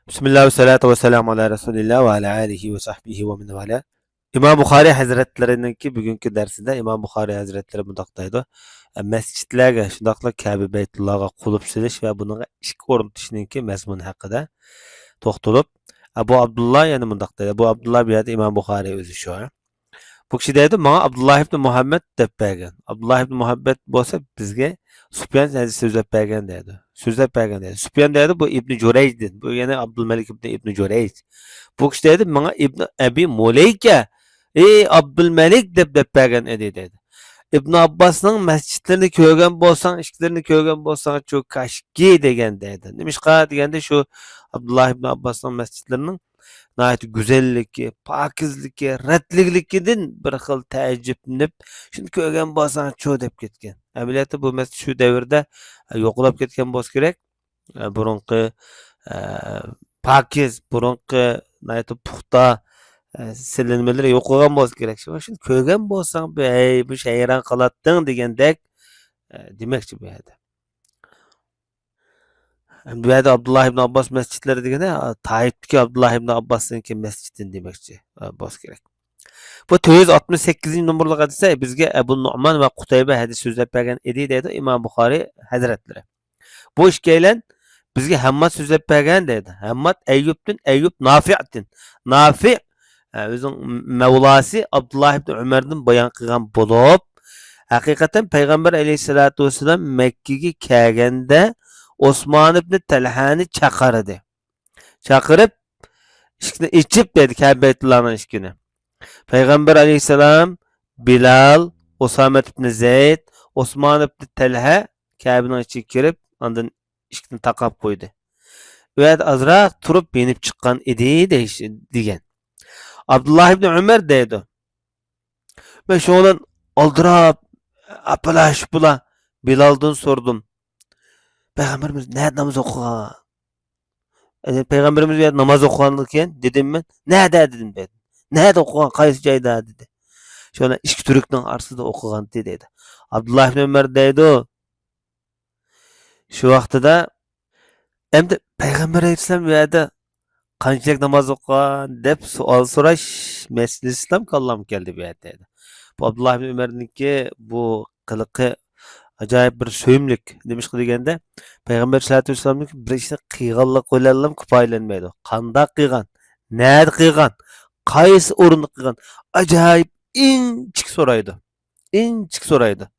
Bismillah ve salatu ve selamu ala Resulillah ve ala alihi ve sahbihi ve min vala. İmam Buxari Hazretlerininki bugünkü dersinde İmam Buxari Hazretleri mundaqdaydı. Mescitlerge, şundaqla Kabe Beytullah'a qulup silish ve bununla işki o'rnatishninki mazmuni haqida to'xtalib, Abu Abdullah yani mundaqdaydi. Bu Abdullah bir yerde İmam Buxari özü şu. Bu kishi deydi, "Manga Abdullah ibn Muhammed deb bergan. Abdullah ibn Muhammed bo'lsa bizga Sufyan so'zlab bergan" dedi. So'zlab bergan dedi. Sufyan dedi, bu İbn Jurayj dedi. Bu yana Abdülmelik ibn Jurayj. Bu kishi dedi, "Manga İbn Abi Muleyka ey Abdülmelik deb bergan edi" dedi. İbn Abbas'ның mescitlerini ko'rgan bo'lsang, ishkilarini ko'rgan bo'lsang, shu kashki degan dedi. Nimishqa deganda shu Abdullah ibn Abbas'ның mescitlerinin nəhayət güzelligi, pakizligi, rətligligidən bir xil təəccüblenib, şunu görgən bolsaň ço dep ketken. Əməliyyatda bu məsəl şu dövrdə yo'qolab ketgan bolsa kerak. Burunqi pakiz, burunqi nəhayət puxta silinmeleri yo'qolgan bolsa kerak. Şunu görgən bolsaň, "Ey, bu hayran qalatdyň" degендek demekçi bu yerdə. Bu yerda Abdullah ibn Abbas mescitleri degende Taif'teki Abdullah ibn Abbas'ınki mescidin demekçi bolsa kerak. Bu 468 numaralı hadise bizge Ebu Nu'man ve Kutaybe hadis sözlep bergen edi dedi İmam Buxari Hazretleri. Bu işkeylen bizge Hammad sözlep bergen dedi. Hammad Eyyub'din, Eyyub Nafi'din. Nafi' özün Mevlası Abdullah ibn Ömer'din bayan kılgan bulup, hakikaten Peygamber aleyhissalatu vesselam Mekke'ye kelgende Osman ibn Talha'ni çaqırdı. Çaqırıp işkini içip dedi Kabe'tullah'ın işkini. Peygamber aleyhisselam Bilal, Osame ibn Zeyd, Osman ibn Talha Kabe'nin içine girip ondan işkini takap koydu. Ve azra turup yenip çıkan idi degen. Abdullah ibn Ömer dedi. Ben şu olan aldırap apalaş bula Bilal'dan sordum. Peygamberimiz ne namaz okuğa? Peygamberimiz bir namaz okuğanlıkken dedim ben. Nerede dedim ben. Nerede okuğan? Kayısı cayda dedi. Şöyle işki Türk'ün arsıda okuğan dedi. Abdullah ibn Ömer dedi o. Şu vakti da hem de Peygamber Aleyhisselam verdi kançılık namaz okuğan dep sual soraş Mescid-i İslam kallam geldi bir dedi. Bu Abdullah ibn Ömer'ninki bu kılıkı acayip bir söyümlük demiş ki degende Peygamber sallallahu aleyhi ve sellem'nin bir işte kıyğanlık olalım kupaylanmaydı. Kanda kıyğan, nerede kıyğan, kayısı orunda kıyğan. Acayip inçik soraydı. İnçik soraydı.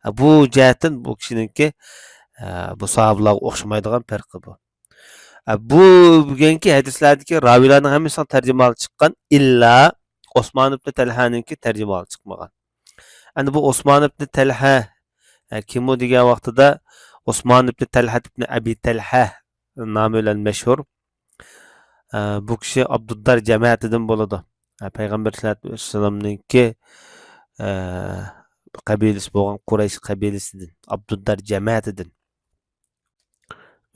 Bu cihetten bu kişininki bu sahabelerge okşamaydigan farkı bu. Bu bugünkü hadislerdeki ravilarning hemisinden tercümalı çıkan illa Osman ibn Talha'nınki tercümalı çıkmagan. Yani bu Osman ibn Talha kim o degan vaqtida Osman ibn Talha ibn Abi Talha nomi bilan mashhur. Bu kishi Abduddar jamoatidan bo'ladi. Payg'ambar sallallohu alayhi vasallamninki qabilasi bo'lgan Quraysh qabilasidan, Abduddar jamoatidan.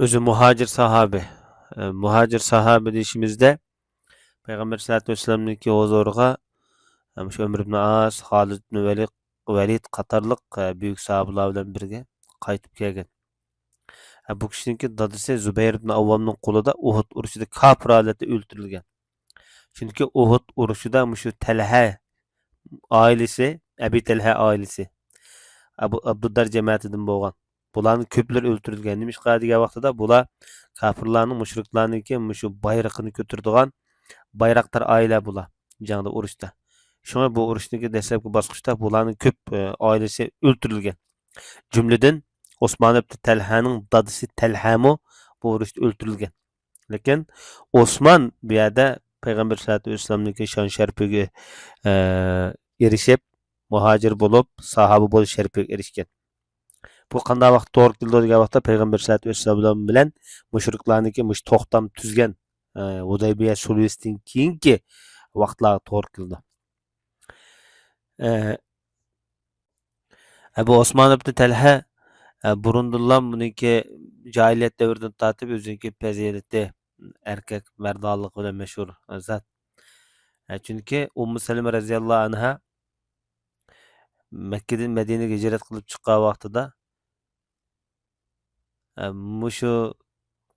O'zi muhojir sahoba. Muhojir sahoba deyishimizda Payg'ambar sallallohu alayhi vasallamninki huzuriga shu Umr ibn As, Xolid ibn Valid qatorliq büyük sahabalar bilan birga qaytib kelgan. Bu kishininki dadasi Zubayr ibn Avvamning qo'lida Uhud urushida kafir holatda o'ldirilgan. Chunki Uhud urushida shu Talha oilasi, Abi Talha oilasi Abu Abduddar jamoatidan bo'lgan. Bularning ko'plari o'ldirilgan. Nimishqa degan vaqtida bular kafirlarning, mushriklarningki shu bayrog'ini ko'taradigan bayroqtar oila bular jangda urushda. Şuna bu urushdagi dastlabki bosqichda bularning ko'p oilasi o'ldirilgan. Jumladan Osman ibn Talhaning dadasi Talhamo bu urushda o'ldirilgan. Lekin Osman bu yerda Payg'ambar sollallohu alayhi vasallamning shon sharifiga erishib, muhojir bo'lib, sahoba bo'lish sharifiga erishgan. Bu qanday vaqt to'g'ri keldi degan vaqtda Payg'ambar sollallohu alayhi vasallam bilan mushriklarniki mush to'xtam tuzgan Hudaybiya sulhidan keyingi vaqtlar to'g'ri keldi. Bu Osman ibn Talha burundulan buniki cahiliyet devrinden tatip özünki peziyeleti erkek merdalık ile meşhur zat. Çünkü Ummu Seleme radıyallahu anha Mekke'den Medine'ye hicret kılıp çıktığı vaxtıda muşu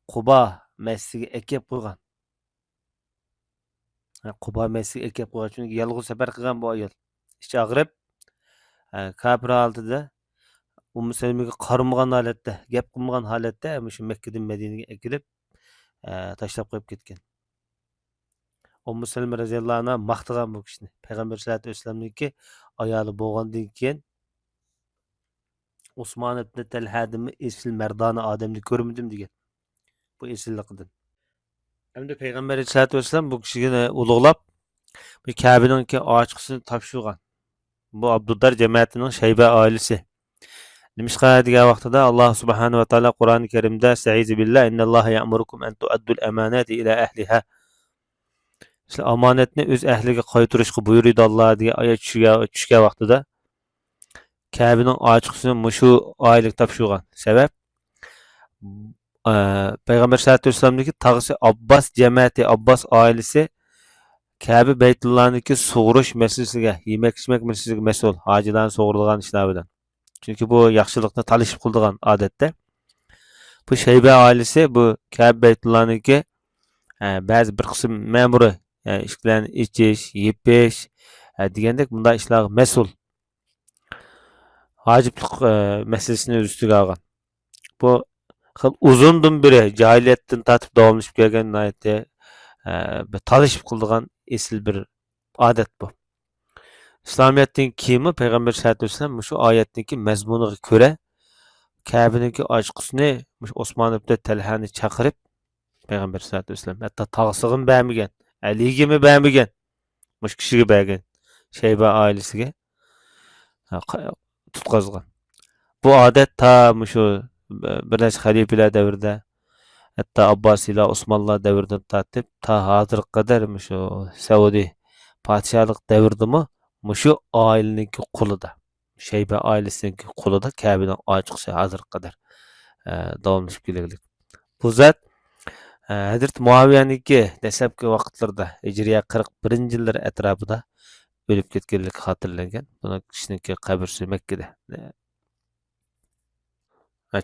Quba mescidiga ekip qo'ygan. Quba mescidiga kelib qo'ygan. Chunki yolg'iz safar qilgan bu ayol. İçi og'rib, Ka'ba oldida Salamaga qaramagan holatda, gap qilmagan holatda shu Makkadan Madinaga akilib, tashlab qo'yib ketgan. Salama radhiyallohu anha maqtagan bu kishini. Payg'ambar sollallohu alayhi vasallamniki ayoli bo'lgandan keyin Osmon ibn Talhadimi esil mardona odamni ko'rmadim degan. Bu esilliqidan. Endi Payg'ambar sollallohu alayhi vasallam bu kishiga ulug'lab, bu Ka'baning ochiqisini topshirgan. Bu Abdullar jamoatining Shayba oilasi. Nimishqa degan vaqtida Alloh subhanahu va taolo Qur'oni Karimda "Estaizu billah innalloha ya'murukum an tu'addul amanati ila ahliha." Sizlar omonatni o'z ahliga qaytarishga buyurdi Alloh degan oyat tushgan vaqtida Ka'baning ochiqisini mushu oilaga topshirgan. Sabab Payg'ambar sollallohu alayhi vasallamniki tog'isi Abbos jamoati, Abbos oilasi Ka'ba Baytullohniki sug'urish masalasiga, yemak-ichmak masalasiga mas'ul, hojilarni sug'uradigan ishlar bilan. Chunki bu yaxshilikni talishib qiladigan odatda. Bu Shayba oilasi bu Ka'ba Baytullohniki ba'zi bir qism ma'muri, ishlarni ichish, yepish degandek bunday ishlarga mas'ul. Hojiblik masalasini o'z ustiga olgan. Bu xil uzundan beri jahiliyatdan tatib davomlashib kelgan bir talishib qiladigan esil bir odat bu. İslamiyatning kiyimi Payg'ambar sollallohu alayhi vasallam shu oyatniki mazmuniga ko'ra Ka'baniki ochiqisini Osmon ibn Talhani chaqirib Payg'ambar sollallohu alayhi vasallam hatto tog'sig'im bermagan, aligimi bermagan, mush kishiga bergan. Shayba oilasiga tutqazgan. Bu odat ta shu bir necha xalifalar davrida, hatto Abbosiylar, Osmonlar davridan tortib ta hozirga qadar shu Saudiya podshohlik davridami shu oilaniki qulida. Shayba oilasiniki qulida Ka'baning ochiqisi hozirga qadar davomlashib kelgan. Bu zot Hazrat Muaviyaniki dastlabki vaqtlarda Hijriya 41-yillar atrofida o'lib ketganligi xotirlangan. Buni kishiniki qabrsi Makkada.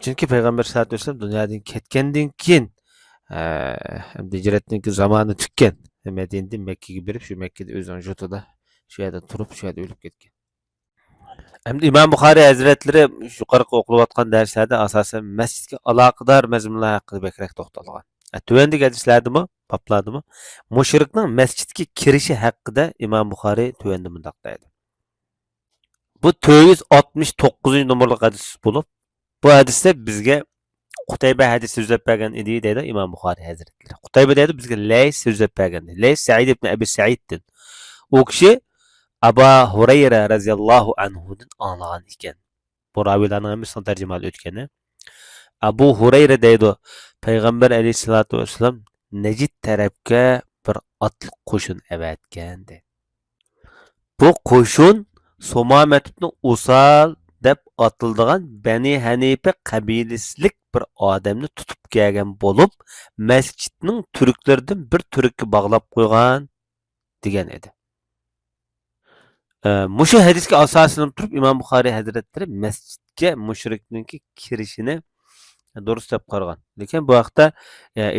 Chunki Payg'ambar sollallohu alayhi vasallam dunyodan ketgandan keyin hijratning zamoni tukkan. Madinadan Makkaga berib, shu Makkada o'zining yurtida shu yerda turib, shu yerda o'lib ketgan. Endi Imom Buxoriy hazratlari yuqorqi o'qilayotgan darslarda asosan masjidga aloqador mazmunlar haqida bekrak to'xtalgan. Tuvandagi hadislardimi, bablardimi mushrikning masjidga kirishi haqida Imom Buxoriy tuvanda bundoq deydi. Bu 469-numurli hadis bo'lib, bu hadisda bizga Qutayba hadis so'zlab bergan edi deydi Imom Buxoriy hazratlari. Qutayba deydi bizga Lays so'zlab bergan. Lays Sa'id ibn Abi Sa'id'dan. U kishi Abu Hurayra radhiyallohu anhudan anlagan ekan. Bu ravilarning hammasini tarjimali o'tgani. Abu Hurayra deydi Payg'ambar alayhisolatu vasallam Najd tarafga bir otliq qo'shin avatgan dedi. Bu qo'shin Sumamat ibn Usal deb atiladigan Bani Hanifa qabilasilik bir odamni tutib kelgan bo'lib, masjidning turklaridan bir turkka bog'lab qo'ygan degan edi. Mushu hadisga asoslanib turib Imom Buxoriy hazratlari masjidga mushrikninki kirishini durust deb qaragan. Lekin bu vaqtda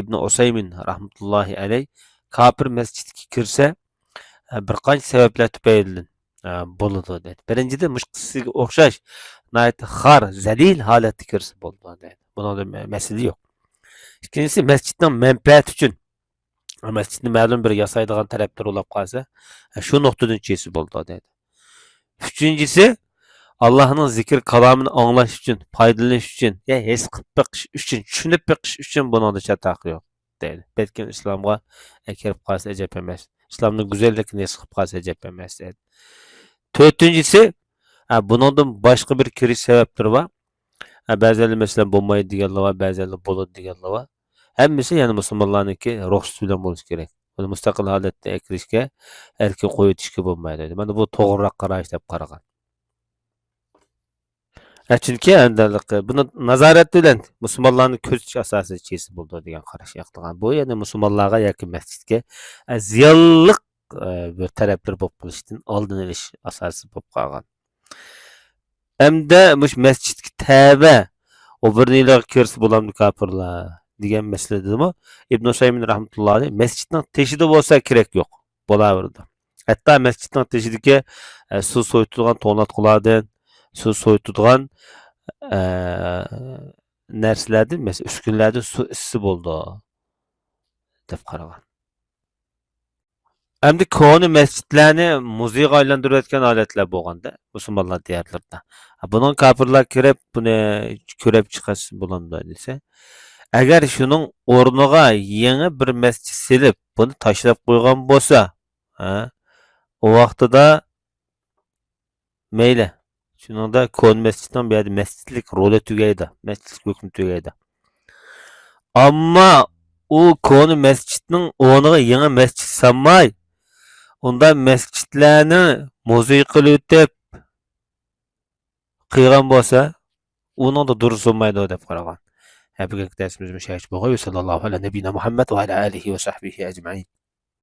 Ibn Usaymin rahmatullohi alayh kafir masjidga kirsa bir qancha sabablar tufaylidan bo'ladi dedi. Birinchidan mushqisiga o'xshash xar zalil holatda kirsa bo'ladi dedi. Bunda masala yo'q. Ikkinchisi masjidning manfaati uchun masjidni ma'lum bir yasaydigan taraflar bo'lib qolsa, shu nuqtadan chesi bo'ldi dedi. Üçüncüsü Allah'ın zikir kalamını anlaş için, faydalanish için, ya his qilib beqish için, tushunib beqish için buni da chataq yo'q deydi. Belki islomga kirib qolsa ajab emas. İslamning go'zalligini his qilib qolsa ajab emas deydi. To'rtinchisi, buningdan boshqa bir kirish sabablari bor. Ba'zilar masalan bo'lmaydi deganlar bor, ba'zilar bo'ladi deganlar bor. Hammasi ya'ni musulmonlarniki ruxsat bilan bo'lishi kerak. Buni mustaqil holatda kirishga erkin qo'yitishga bo'lmaydi dedi. Mana bu to'g'riroq qarash deb qaragan. Chunki buni nazorat bilan musulmonlarni ko'zitish asosiy chesi bo'ldi degan qarash yoqtirgan. Bu yana musulmonlarga yoki masjidga ziyonli bir taraflar bo'lib qolishdan oldin olish asosi bo'lib qolgan. Hamda mush masjidga tava o'birnilarga kirsa bo'lamdi kafirlar degan masaladami? İbn Usaymin rahmatullohi masjidning teshida bo'lsa kerak yo'q. bo'laverdi. Hatto masjidning teshidagi suv so'yitadigan to'natqulardan, suv so'yitadigan narsalardan, masalan, uskunlardan suv issi bo'ldi deb qaragan. Endi koni masjidlarni muzeyga aylantirayotgan holatlar bo'lganda, musulmonlar diyorlarida. Bunun kafirlar kirib, buni ko'rib chiqish bo'ladi desa, agar shuning o'rniga yangi bir masjid silib, buni tashlab qo'ygan bo'lsa, ha, o vaqtida mayli. Shuningda kon masjidning bu yerda masjidlik roli tugaydi, masjidlik hukmi tugaydi. Ammo u koni masjidning o'rniga yangi masjid solmay, unda masjidlarni muzey qilib o'tib qilgan bo'lsa, uning da durust bo'lmaydi deb qaragan. Bugungi darsimiz mushayich bo'lgan. Sallallohu alayhi va nabiyina Muhammad va ala alihi va sahbihi ajma'in.